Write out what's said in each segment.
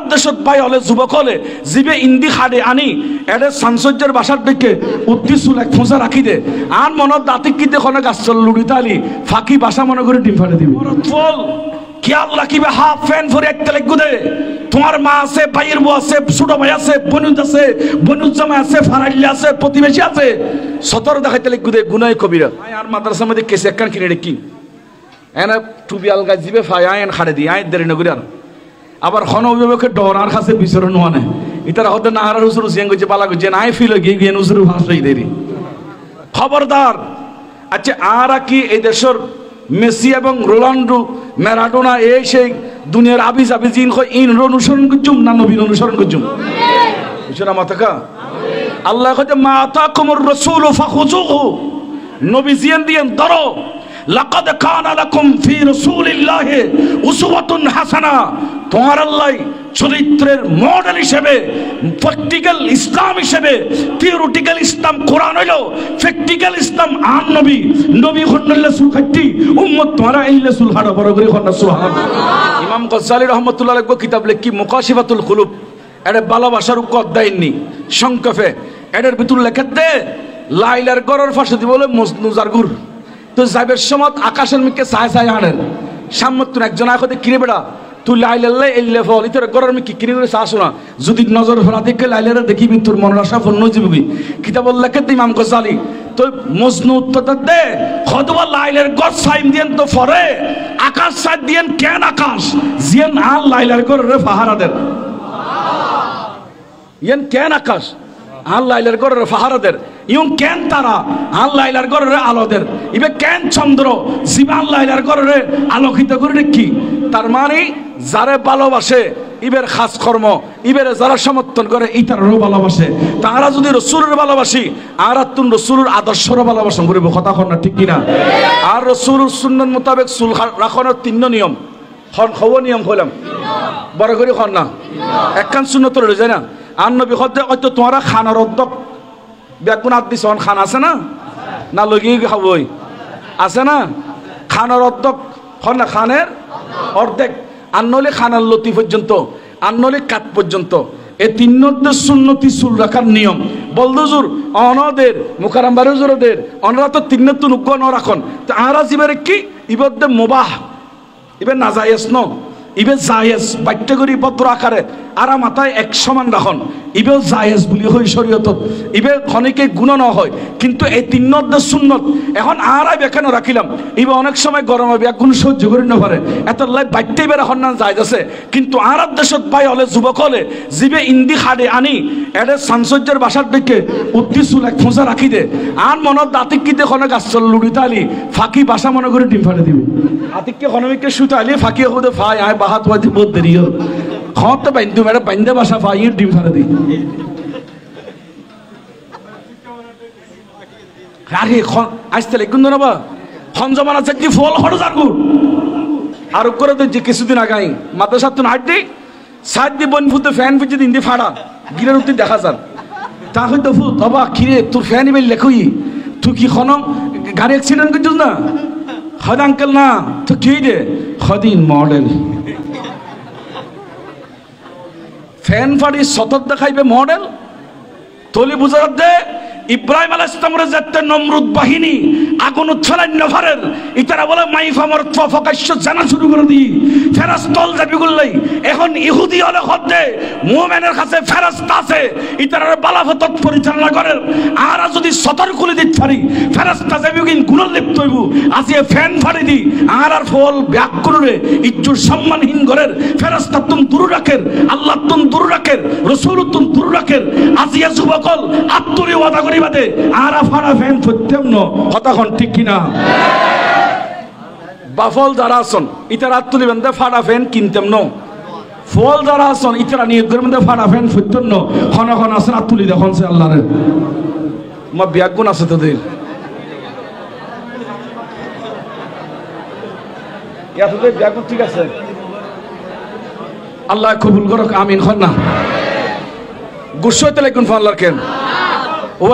দেশত বাই হলে যুবক হলে জিবে ইন্দি খাড়ে আনি এডে সাংসর্যের বাসার দিকে উদ্দিশুল এক ফোঁসা রাখি দে আর মনত দাঁতিক কিতে খনে গাছ চল লুড়িতালি ফাঁকি বাসা মনে করে ডিম ফাটে দিবি ফল খেয়াল রাখিবে হাফ ফ্যান ফরে একটা লেগু দে তোমার মা আছে ভাইয়ের বউ আছে ছোট ভাই আছে বনুজ আছে বনুজ জামাই আছে ফারাইল্লা আছে প্রতিবেশী আছে সতর দেখাইতে লেগু দে গুনায় কবিরা আর মাদ্রাসার মধ্যে কেসে একখান কিনে রেখি এনা টুবি আলগা জিবে ফাই আইন খাড়ে দি আইন দেরি নগরি আর আবার খন অভিভাবকের ডর আর কাছে বিচরণ মানে ইতারা হতে না হারার উসুর জিয়াং গেছে পালা গেছে নাই ফিল গিয়ে গিয়ে উসুর ভাষাই দেরি খবরদার আচ্ছা আর কি এই দেশের মেসি এবং রোনাল্ডো ম্যারাডোনা এই সেই দুনিয়ার আবিজ আবিজ ইন অনুসরণ করছুম না নবীন অনুসরণ করছুম বুঝছো না মাথাকা আল্লাহ কইতে মা আতাকুমুর রাসূল ফাখুযুহু নবী জিয়ান দিয়েন ধরো লাকাদ কানা লাকুম ফি রাসূলিল্লাহি উসওয়াতুন হাসানা তোমার আল্লাহ চরিত্রের মডেল হিসেবে প্র্যাকটিক্যাল ইসলাম হিসেবে থিওরিটিক্যাল ইসলাম কোরআন হইলো প্র্যাকটিক্যাল ইসলাম আন নবী নবী খন্নাল্লাহ সুলখাটি উম্মত তোমারা এই রাসূল হাড় বড় করে খন্না সুবহানাল্লাহ ইমাম গজ্জালী রাহমাতুল্লাহ আলাইহি কিতাব লেখি মুকাশিফাতুল কুলুব এর ভালোবাসার অধ্যায় নি সংক্ষেপে এর ভিতর লেখাতে লাইলার গরর ফাঁসে দি বলে মজনুজার গুর তো যাইবের সময় আকাশের মিকে ছায় ছায় আনেন সামনে তুই একজন আখতে কিরে বেড়া তুই লাইলাল্লাহ এল্লে ফল ইতরে গরর মিকে কিনে করে চাসো না যদি নজর ফেলা দেখে লাইলারে দেখিবি তোর মনের আশা পূর্ণ যাবি কিতাব লেখাতে ইমাম গজ্জালী তো মজনু উত্তর দে খদবা লাইলার গর সাইম দিয়েন তো ফরে আকাশ সাইড দিয়েন কেন আকাশ জিয়েন আর লাইলার গররে ফাহারা দেন ইয়েন কেন আকাশ আল্লাহর গরের ফাহারাদের ইউন কেন তারা আল্লাহর গরের আলোদের ইবে কেন চন্দ্র জিবা আল্লাহর গরের আলোকিত করে কি তার মানে যারে ভালোবাসে ইবের খাস কর্ম ইবের যারা সমর্থন করে ইতারও ভালোবাসে তারা যদি রাসূলের ভালোবাসি আর তুন রাসূলের আদর্শর ভালোবাসা করিব কথা কর না ঠিক কিনা আর রাসূলের সুন্নাত মোতাবেক চুল রাখানোর তিন নিয়ম হন খবর নিয়ম হইলাম বড় করে হন না একখান সুন্নত রয়ে যায় না আর নবী হতে হয়তো তোমারা খানার অর্ধক বেগুন হাত দিছ খান আছে না না লগিয়ে খাবই আছে না খানার অর্ধক হন না খানের অর্ধেক আর নলে খানার লতি পর্যন্ত আর নলে কাত পর্যন্ত এই তিন সুন্নতি চুল রাখার নিয়ম বলদুজুর অনদের মুকারাম বারুজুরদের অনরা তো তিন নুগ্গ ন রাখন তো আরা জিবারে কি ইবদে মুবাহ ইবে নাজায়েজ ন ইবে জায়েজ বাক্য করি ভদ্র আকারে আরা মাথায় এক সমান রাখন ইবেও জায়েজ বলি হয় শরীয়তত ইবে খনিকে গুণ ন হয় কিন্তু এই তিন সুন্নত এখন আর বেখানো রাখিলাম ইবে অনেক সময় গরম হবে এক গুণ সহ্য করি না পারে এত লাই বাড়তেই বেড়া হন না জায়েজ আছে কিন্তু আর দেশত বাই হলে যুবক হলে জিবে ইন্দি খাড়ে আনি এডে সাংসর্যের বাসার দিকে উদ্দিশুল এক ফোঁসা রাখি দে আর মনত দাঁতিক কিতে খনে গাছ চল লুড়িতালি ফাঁকি বাসা মনে করে ডিম ফাটে দিবি আতিককে খনমিককে সুতালি ফাঁকি হতে ফাই আয় বাহাত হইতে বহুত দেরি হল খত বাইন্দু মেরে বাইন্দে বাসা ফাই ডিম ফাটে দিই আরে আসতে লেগুন না খন জমান আছে কি ফল হড় জারগু আর করে তো যে কিছুদিন আগাই মাদ্রাসা তুন হাঁটটি সাইড দি বন ফুতে ফ্যান ফুটে দিন দি ফাড়া গিরের উঠতে দেখা যান তা হয়তো ফুট বাবা খিরে তোর ফ্যান ইবেল লেখই তুই কি খন গাড়ি অ্যাক্সিডেন্ট করছিস না হদ আঙ্কেল না তো কি রে হদিন মডেল ফ্যান ফাড়ি সতত দেখাইবে মডেল তলি বুঝার দে ইব্রাহিম আলাইহিস সালামের যাতে নমরুদ বাহিনী আগুন উৎফালাই নফারের ইতারা বলে মাইফা মরত্ব ফকাশ্য জানা শুরু করে দি ফেরেশতাল যাবি গুলাই এখন ইহুদি হলে হদে মুমিনের কাছে ফেরেশতা আছে ইতারা বালাফত পরিচালনা করে আর যদি সতর খুলে দিত পারি ফেরেশতা যাবি কিন গুণ লিপ্ত হইব আজি ফ্যান ফাড়ি দি আর ফল ব্যাক করে ইজ্জত সম্মানহীন ঘরের ফেরেশতা তুম দূর রাখের আল্লাহ তুম দূর রাখের রাসূল তুম দূর রাখের আজিয়া যুবকল আত্মরি ওয়াদা বাদে আর ফাড়া ফ্যান ফুটতেম ন হতাখন ঠিক কিনা বাফল যারা আসন ইতারা তুলি বেঁধে ফাড়া ফ্যান কিনতেম ন ফল যারা আসন ইতারা নিয়োগ করে বেঁধে ফাড়া ফ্যান ফুটতেম ন খন খন আসন আর তুলি দেখুন সে আল্লাহরে আমার ব্যাগুন আছে তোদের তোদের ব্যাগুন ঠিক আছে আল্লাহ কবুল করক আমিন খন না গুসইতে লাগুন ফাল্লার কেন ও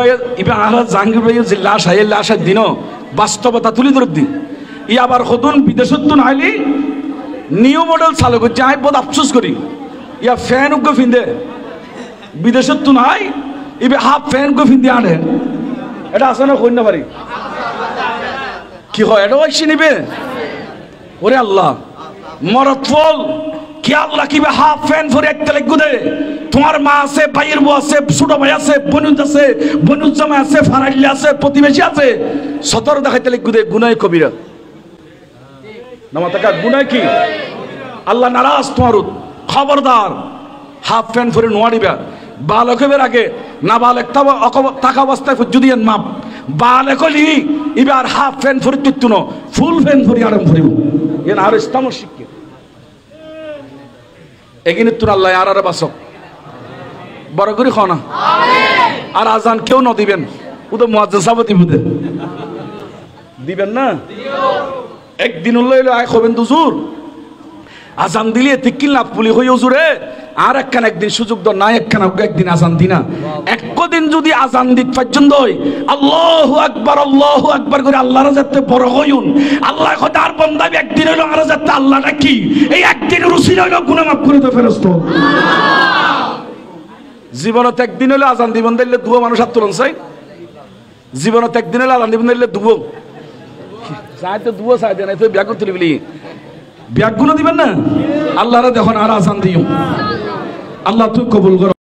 ইবা আলা জাহাঙ্গীর ভাই যে লাশ হয় লাশের দিনও বাস্তবতা তুলি ধরে দিন ই আবার হতুন বিদেশত তো নাইলি নিউ মডেল চালু করছে আমি বহুত আফসোস করি ইয়া ফ্যান উগ্গ ফিন্দে বিদেশত তো নাই ইবে হাফ ফ্যান উগ্গ ফিন্দে আনে এটা আছে না কই না পারি কি হয় এটা ওই নিবে ওরে আল্লাহ মরদ ফল কি আল্লাহ কিবে হাফ ফ্যান ফরে একটা লাগু দে তোমার মা আছে ভাইয়ের বউ আছে ছোট ভাই আছে বনুজ আছে বনুজ জামাই আছে ফারাইলি আছে প্রতিবেশী আছে সতর দেখাইতে লাগু দে গুনাহ কবিরা নামা টাকা গুনাহ কি আল্লাহ নারাজ তোমার খবরদার হাফ প্যান ফরে নোয়ারিবা বালক হইবার আগে না বালক টাকা অবস্থায় যদি মাপ বালক হলি এবার হাফ প্যান ফরি তুত্তুন ফুল প্যান ফরি আরাম ফরিব এন আর ইসলাম শিক্ষে এগিনে তুন আল্লাহ আর বাসক বড় করে খাও না আর আজান কেউ ন দিবেন ও তো মুয়াজ্জিন সাহেব দিবেন না একদিন লইলে আয় খবেন দুজুর আজান দিলে তিকিল না পুলি হই হুজুরে আর একদিন সুযোগ দ না একদিন আজান দিনা একদিন যদি আজান দিত পর্যন্ত আল্লাহু আকবার করে আল্লাহর যাতে বড় হইউন আল্লাহ খোদার বান্দা একদিন হইলো আর যাতে আল্লাহটা কি এই একদিন রুসিল হইলো গুনাহ মাফ করে দাও ফেরেশতা জীবনত একদিন হইলো আজান দিবেন দিলে দুয়া মানুষ হাত তুলন চাই জীবনত একদিন হইলো আজান দিবেন দিলে দুয়া চাই তো দুয়া চাই দেন তো বিয়া করতে বলি বিয়াগুলো দিবেন না আল্লাহরে দেখুন আর আজান দিও আল্লাহ তুই কবুল করো।